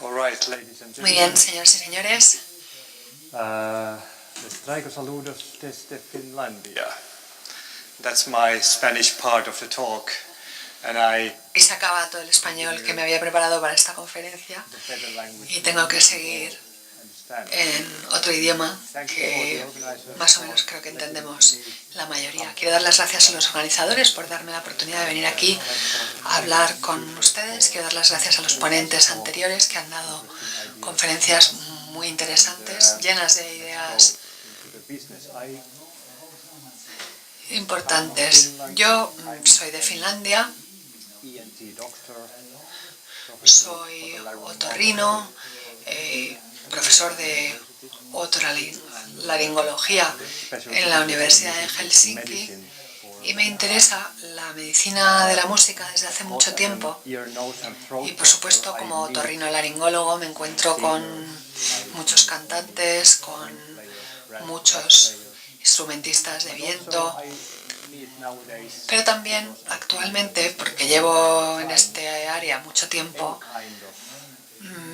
Muy bien, señoras y señores. Les traigo saludos desde Finlandia. That's my Spanish part of the talk. Y se acaba todo el español que me había preparado para esta conferencia y tengo que seguir en otro idioma que más o menos creo que entendemos la mayoría. Quiero dar las gracias a los organizadores por darme la oportunidad de venir aquí a hablar con ustedes. Quiero dar las gracias a los ponentes anteriores que han dado conferencias muy interesantes, llenas de ideas importantes. Yo soy de Finlandia, soy otorrino, profesor de otorrinolaringología en la Universidad de Helsinki y me interesa la medicina de la música desde hace mucho tiempo. Y por supuesto, como otorrinolaringólogo me encuentro con muchos cantantes, con muchos instrumentistas de viento, pero también actualmente, porque llevo en este área mucho tiempo,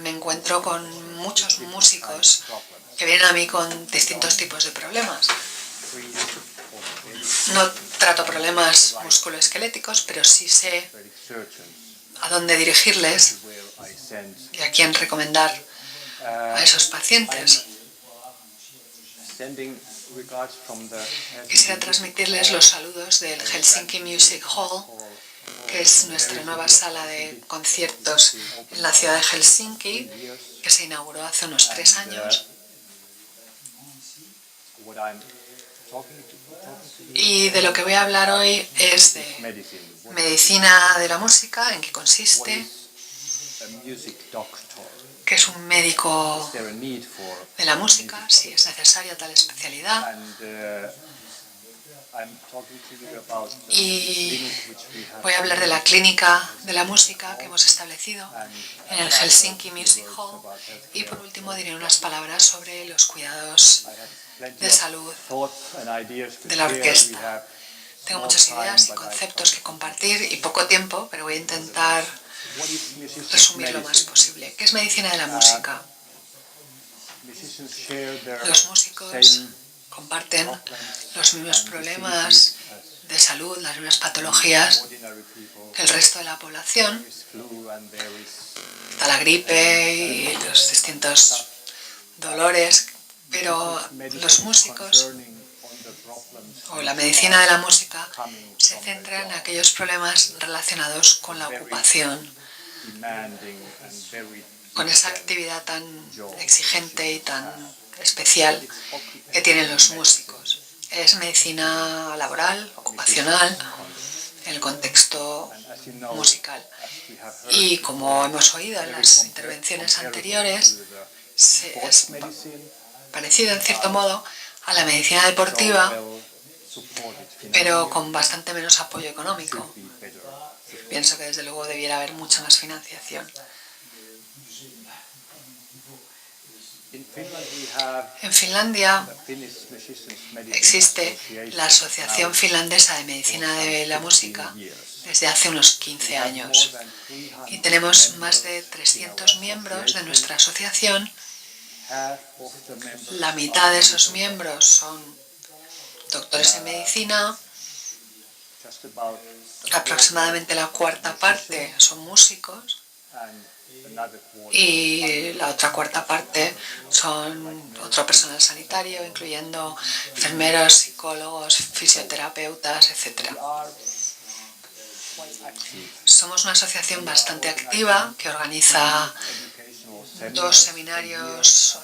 me encuentro con muchos músicos que vienen a mí con distintos tipos de problemas. No trato problemas musculoesqueléticos, pero sí sé a dónde dirigirles y a quién recomendar a esos pacientes. Quisiera transmitirles los saludos del Helsinki Music Hall, que es nuestra nueva sala de conciertos en la ciudad de Helsinki, que se inauguró hace unos 3 años. Y de lo que voy a hablar hoy es de medicina de la música, en qué consiste, qué es un médico de la música, si es necesaria tal especialidad. Y voy a hablar de la clínica de la música que hemos establecido en el Helsinki Music Hall. Y por último diré unas palabras sobre los cuidados de salud de la orquesta. Tengo muchas ideas y conceptos que compartir y poco tiempo, pero voy a intentar resumir lo más posible. ¿Qué es medicina de la música? Los músicos comparten los mismos problemas de salud, las mismas patologías que el resto de la población. Está la gripe y los distintos dolores, pero los músicos o la medicina de la música se centra en aquellos problemas relacionados con la ocupación, con esa actividad tan exigente y tan especial que tienen los músicos. Es medicina laboral, ocupacional, en el contexto musical. Y como hemos oído en las intervenciones anteriores, es parecido en cierto modo a la medicina deportiva, pero con bastante menos apoyo económico. Pienso que desde luego debiera haber mucha más financiación. En Finlandia existe la Asociación Finlandesa de Medicina de la Música desde hace unos 15 años y tenemos más de 300 miembros de nuestra asociación. La mitad de esos miembros son doctores en medicina, aproximadamente la cuarta parte son músicos y la otra cuarta parte son otro personal sanitario, incluyendo enfermeros, psicólogos, fisioterapeutas, etc. Somos una asociación bastante activa que organiza 2 seminarios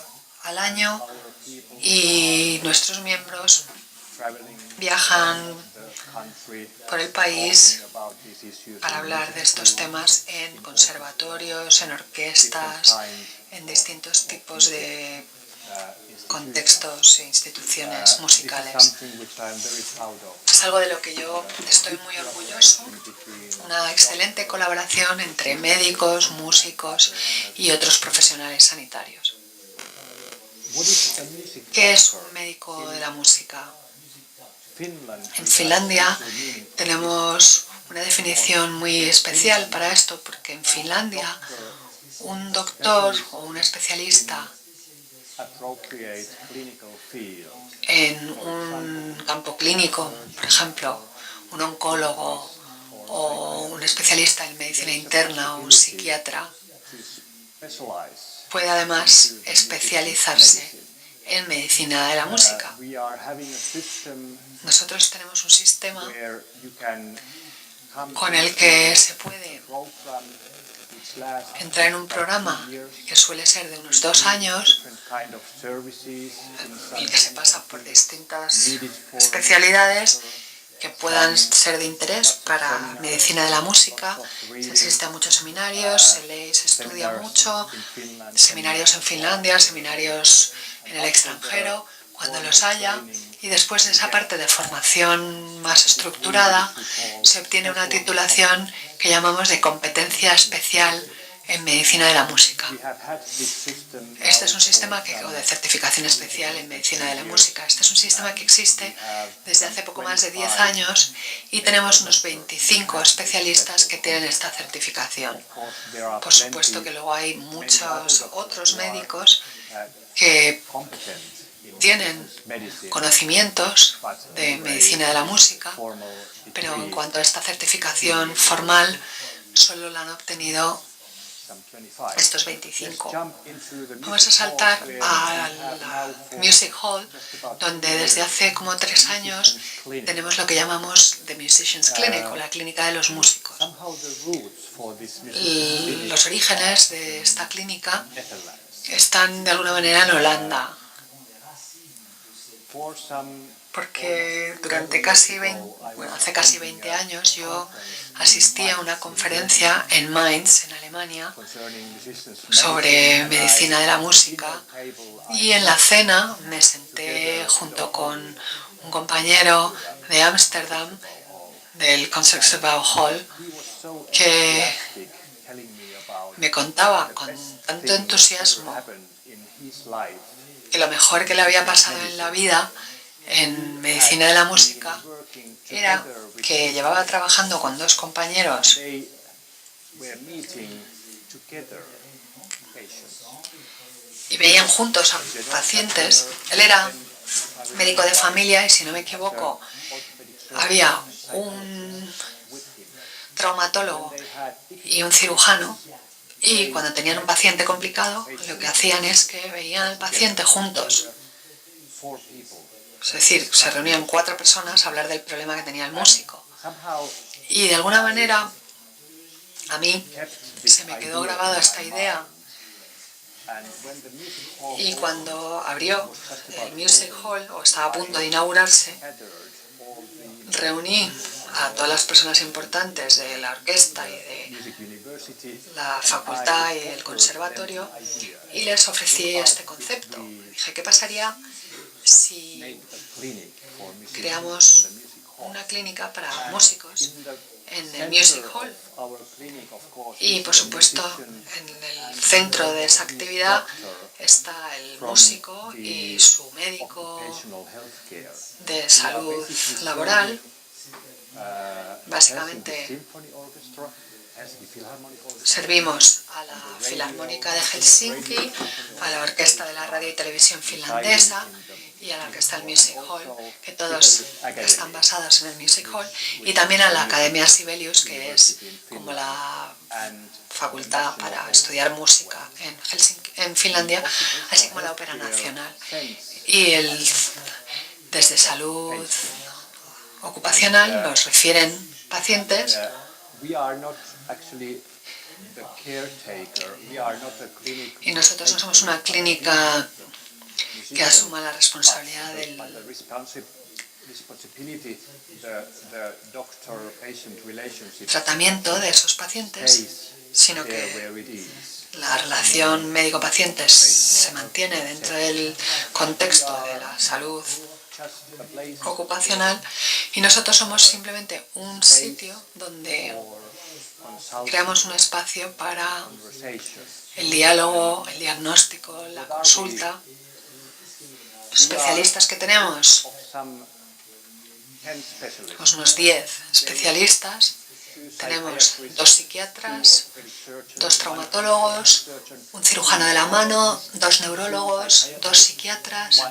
al año y nuestros miembros viajan por el país para hablar de estos temas en conservatorios, en orquestas, en distintos tipos de contextos e instituciones musicales. Es algo de lo que yo estoy muy orgulloso, una excelente colaboración entre médicos, músicos y otros profesionales sanitarios. ¿Qué es un médico de la música? En Finlandia tenemos una definición muy especial para esto, porque en Finlandia un doctor o un especialista appropriate clinical field. en un campo clínico, por ejemplo, un oncólogo o un especialista en medicina interna o un psiquiatra, puede además especializarse en medicina de la música. Nosotros tenemos un sistema con el que se puede entrar en un programa que suele ser de unos 2 años y que se pasa por distintas especialidades que puedan ser de interés para medicina de la música. Se asiste a muchos seminarios, se lee y se estudia mucho, seminarios en Finlandia, seminarios en el extranjero, cuando los haya, y después de esa parte de formación más estructurada se obtiene una titulación que llamamos de competencia especial en medicina de la música. Este es un sistema o de certificación especial en medicina de la música. Este es un sistema que existe desde hace poco más de 10 años y tenemos unos 25 especialistas que tienen esta certificación. Por supuesto que luego hay muchos otros médicos que tienen conocimientos de medicina de la música, pero en cuanto a esta certificación formal, solo la han obtenido estos 25. Vamos a saltar a la Music Hall, donde desde hace como 3 años tenemos lo que llamamos The Musicians Clinic, o la clínica de los músicos. Los orígenes de esta clínica están de alguna manera en Holanda, porque hace casi 20 años yo asistí a una conferencia en Mainz, en Alemania, sobre medicina de la música, y en la cena me senté junto con un compañero de Ámsterdam, del Concertgebouw Hall, que me contaba con tanto entusiasmo que lo mejor que le había pasado en la vida en medicina de la música era que llevaba trabajando con 2 compañeros y veían juntos a pacientes. Él era médico de familia y, si no me equivoco, había un traumatólogo y un cirujano, y cuando tenían un paciente complicado lo que hacían es que veían al paciente juntos. Es decir, se reunían 4 personas a hablar del problema que tenía el músico. Y de alguna manera a mí se me quedó grabada esta idea, y cuando abrió el Music Hall, o estaba a punto de inaugurarse, reuní a todas las personas importantes de la orquesta y de la facultad y el conservatorio y les ofrecí este concepto. Dije, ¿qué pasaría si creamos una clínica para músicos en el Music Hall? Y por supuesto, en el centro de esa actividad está el músico y su médico de salud laboral. Básicamente servimos a la Filarmónica de Helsinki, a la Orquesta de la Radio y Televisión Finlandesa y a la Orquesta del Music Hall, que todos están basados en el Music Hall, y también a la Academia Sibelius, que es como la facultad para estudiar música en Finlandia, así como la Ópera Nacional. Y desde salud ocupacional nos refieren pacientes y nosotros no somos una clínica que asuma la responsabilidad del tratamiento de esos pacientes, sino que la relación médico-paciente se mantiene dentro del contexto de la salud ocupacional, y nosotros somos simplemente un sitio donde creamos un espacio para el diálogo, el diagnóstico, la consulta. Los especialistas que tenemos, unos 10 especialistas, Tenemos 2 psiquiatras, 2 traumatólogos, un cirujano de la mano, 2 neurólogos, 2 psiquiatras,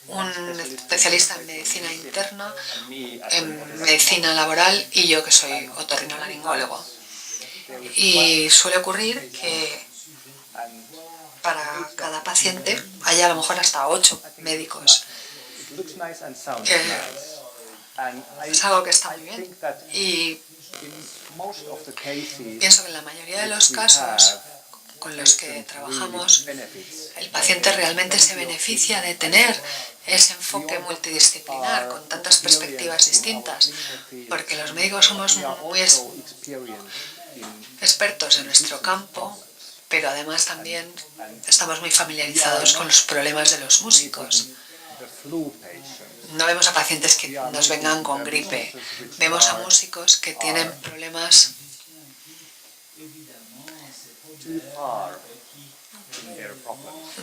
un especialista en medicina interna, en medicina laboral y yo que soy otorrinolaringólogo. Y suele ocurrir que para cada paciente haya a lo mejor hasta 8 médicos. Es algo que está muy bien. Y pienso que en la mayoría de los casos con los que trabajamos, el paciente realmente se beneficia de tener ese enfoque multidisciplinar con tantas perspectivas distintas, porque los médicos somos muy expertos en nuestro campo, pero además también estamos muy familiarizados con los problemas de los músicos. No vemos a pacientes que nos vengan con gripe, vemos a músicos que tienen problemas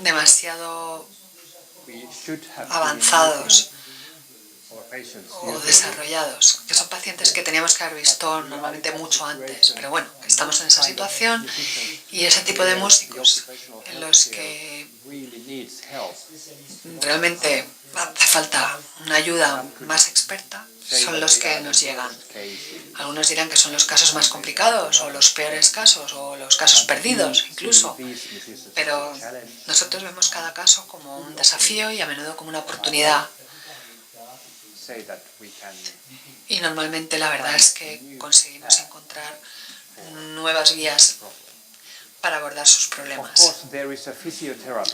demasiado avanzados o desarrollados, que son pacientes que teníamos que haber visto normalmente mucho antes, pero bueno, estamos en esa situación y ese tipo de músicos en los que realmente hace falta una ayuda más experta son los que nos llegan. Algunos dirán que son los casos más complicados o los peores casos o los casos perdidos incluso, pero nosotros vemos cada caso como un desafío y a menudo como una oportunidad. Y normalmente la verdad es que conseguimos encontrar nuevas vías para abordar sus problemas.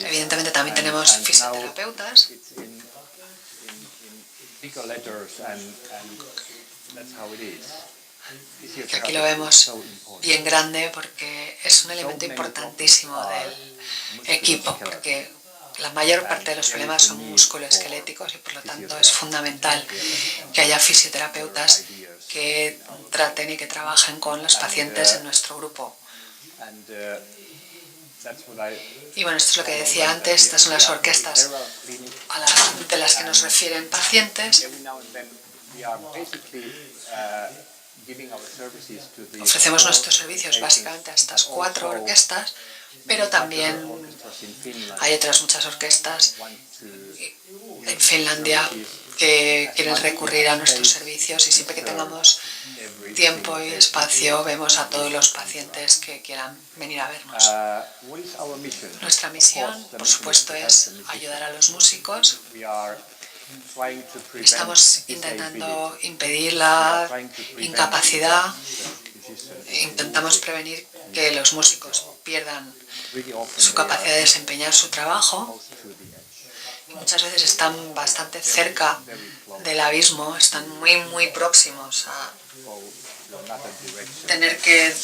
Evidentemente también tenemos fisioterapeutas. Que aquí lo vemos bien grande porque es un elemento importantísimo del equipo, porque la mayor parte de los problemas son musculoesqueléticos y por lo tanto es fundamental que haya fisioterapeutas que traten y que trabajen con los pacientes en nuestro grupo. Y bueno, esto es lo que decía antes, estas son las orquestas de las que nos refieren pacientes. Ofrecemos nuestros servicios básicamente a estas 4 orquestas, pero también hay otras muchas orquestas en Finlandia que quieren recurrir a nuestros servicios y siempre que tengamos tiempo y espacio vemos a todos los pacientes que quieran venir a vernos. Nuestra misión, por supuesto, es ayudar a los músicos. Estamos intentando impedir la incapacidad, intentamos prevenir que los músicos pierdan su capacidad de desempeñar su trabajo. Muchas veces están bastante cerca del abismo, están muy próximos a tener que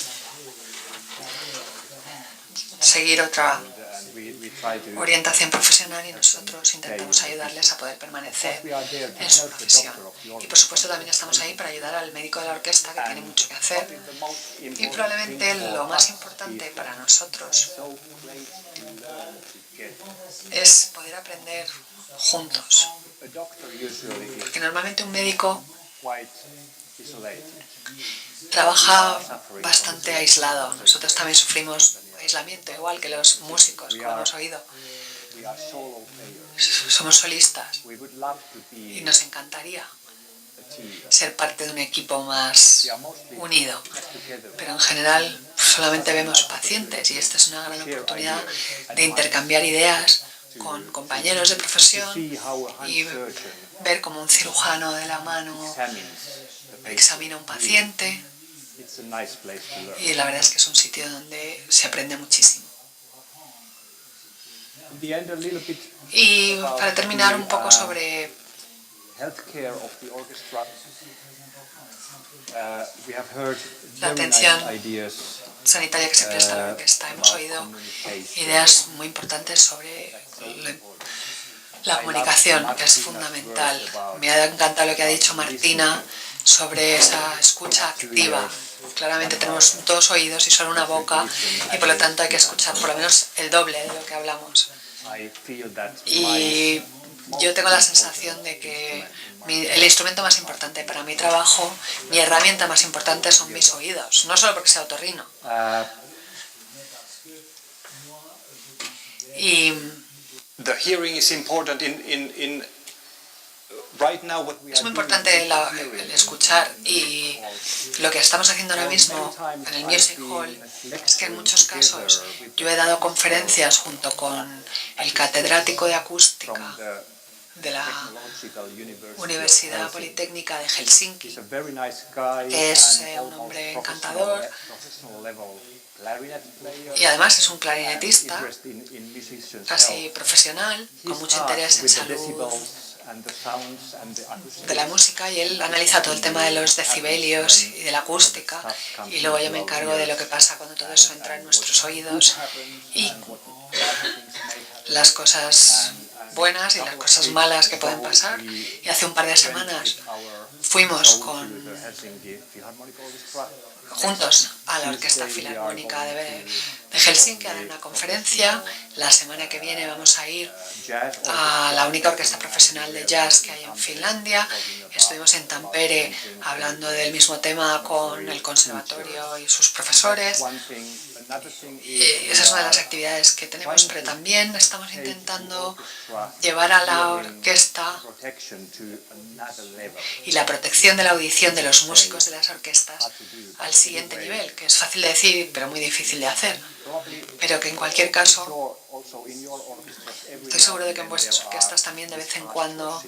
seguir otra orientación profesional y nosotros intentamos ayudarles a poder permanecer en su profesión. Y por supuesto también estamos ahí para ayudar al médico de la orquesta que tiene mucho que hacer. Y probablemente lo más importante para nosotros es poder aprender juntos. Porque normalmente un médico trabaja bastante aislado. Nosotros también sufrimos aislamiento, igual que los músicos, como hemos oído. Somos solistas y nos encantaría ser parte de un equipo más unido. Pero en general solamente vemos pacientes y esta es una gran oportunidad de intercambiar ideas con compañeros de profesión y ver cómo un cirujano de la mano examina a un paciente. Y la verdad es que es un sitio donde se aprende muchísimo. Y para terminar un poco sobre la atención sanitaria que se presta a la orquesta. Hemos oído ideas muy importantes sobre la comunicación, que es fundamental. Me ha encantado lo que ha dicho Martina sobre esa escucha activa. Claramente tenemos 2 oídos y solo una boca y por lo tanto hay que escuchar por lo menos el doble de lo que hablamos. Y yo tengo la sensación de que el instrumento más importante para mi trabajo, mi herramienta más importante son mis oídos, no solo porque sea otorrino. Y The hearing is important in right now what we es are muy doing importante is el escuchar, y lo que estamos haciendo ahora mismo en el Music Hall es que en muchos casos yo he dado conferencias junto con el catedrático de acústica de la Universidad Politécnica de Helsinki, que es un hombre encantador y además es un clarinetista casi profesional, con mucho interés en salud de la música, y él analiza todo el tema de los decibelios y de la acústica, y luego yo me encargo de lo que pasa cuando todo eso entra en nuestros oídos y las cosas buenas y las cosas malas que pueden pasar. Y hace un par de semanas fuimos juntos a la Orquesta Filarmónica de Helsinki a dar una conferencia. La semana que viene vamos a ir a la única orquesta profesional de jazz que hay en Finlandia. Estuvimos en Tampere hablando del mismo tema con el conservatorio y sus profesores. Y esa es una de las actividades que tenemos, pero también estamos intentando llevar a la orquesta y la protección de la audición de los músicos de las orquestas al siguiente nivel, que es fácil de decir, pero muy difícil de hacer. Pero que en cualquier caso, estoy seguro de que en vuestras orquestas también de vez en cuando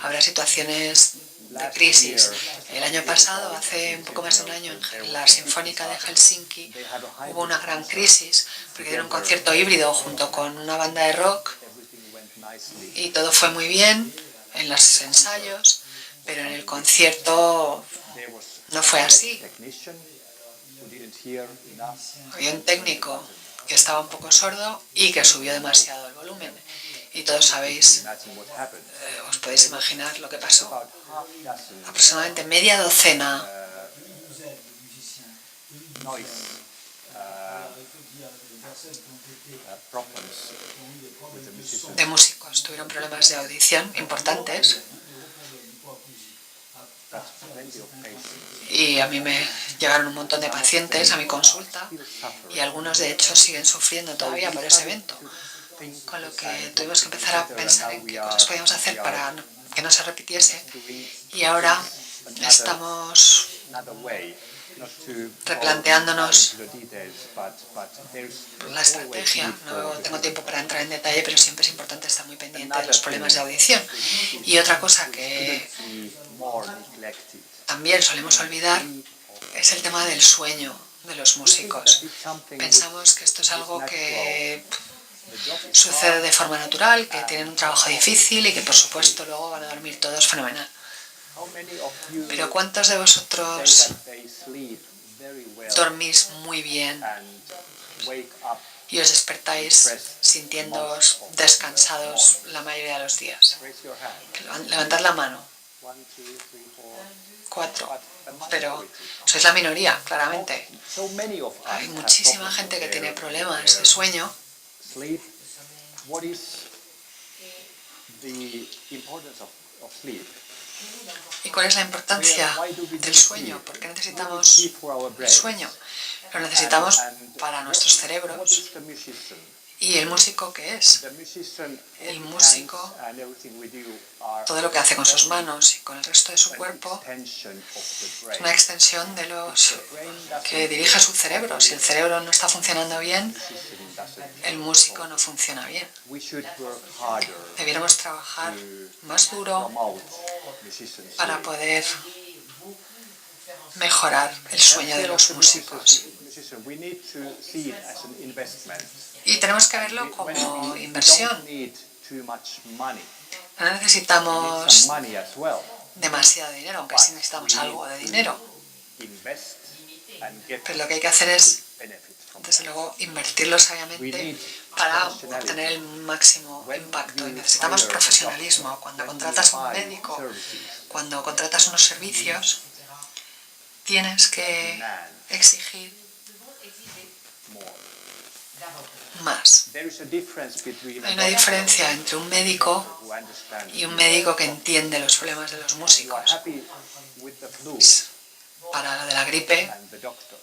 habrá situaciones de crisis. El año pasado, hace un poco más de un año, en la Sinfónica de Helsinki hubo una gran crisis porque dieron un concierto híbrido junto con una banda de rock y todo fue muy bien en los ensayos, pero en el concierto no fue así. Había un técnico que estaba un poco sordo y que subió demasiado el volumen. Y todos sabéis, os podéis imaginar lo que pasó. Aproximadamente media docena de músicos tuvieron problemas de audición importantes. Y a mí me llegaron un montón de pacientes a mi consulta y algunos de hecho siguen sufriendo todavía por ese evento. Con lo que tuvimos que empezar a pensar en qué cosas podíamos hacer para que no se repitiese, y ahora estamos replanteándonos la estrategia. No tengo tiempo para entrar en detalle, pero siempre es importante estar muy pendiente de los problemas de audición. Y otra cosa que también solemos olvidar es el tema del sueño de los músicos. Pensamos que esto es algo que sucede de forma natural, que tienen un trabajo difícil y que por supuesto luego van a dormir todos fenomenal. Pero ¿cuántos de vosotros dormís muy bien y os despertáis sintiéndoos descansados la mayoría de los días? Levantad la mano. 4. Pero sois la minoría, claramente. Hay muchísima gente que tiene problemas de sueño. ¿Y cuál es la importancia del sueño? ¿Por qué necesitamos el sueño? Lo necesitamos para nuestros cerebros. ¿Y el músico qué es? El músico, todo lo que hace con sus manos y con el resto de su cuerpo, es una extensión de los que dirige su cerebro. Si el cerebro no está funcionando bien, el músico no funciona bien. Debiéramos trabajar más duro para poder mejorar el sueño de los músicos. Y tenemos que verlo como inversión. No necesitamos demasiado dinero, aunque sí necesitamos algo de dinero. Pero lo que hay que hacer es, desde luego, invertirlo sabiamente para obtener el máximo impacto. Y necesitamos profesionalismo. Cuando contratas a un médico, cuando contratas unos servicios, tienes que exigir más. There is a difference between Hay una diferencia entre un médico who understands y un médico que entiende los problemas de los you are músicos. happy with the flu Para lo de la gripe and the doctor.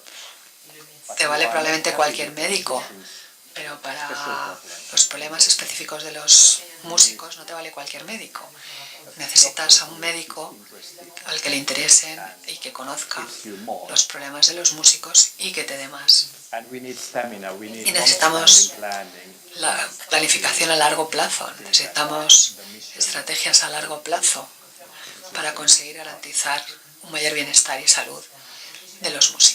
te vale probablemente cualquier With the médico, musicians, pero para los problemas específicos de los músicos no te vale cualquier médico. Necesitas a un médico al que le interesen y que conozca los problemas de los músicos y que te dé más. and we need stamina, we need Y necesitamos long-standing planning. la planificación a largo plazo, necesitamos estrategias a largo plazo para conseguir garantizar un mayor bienestar y salud de los músicos.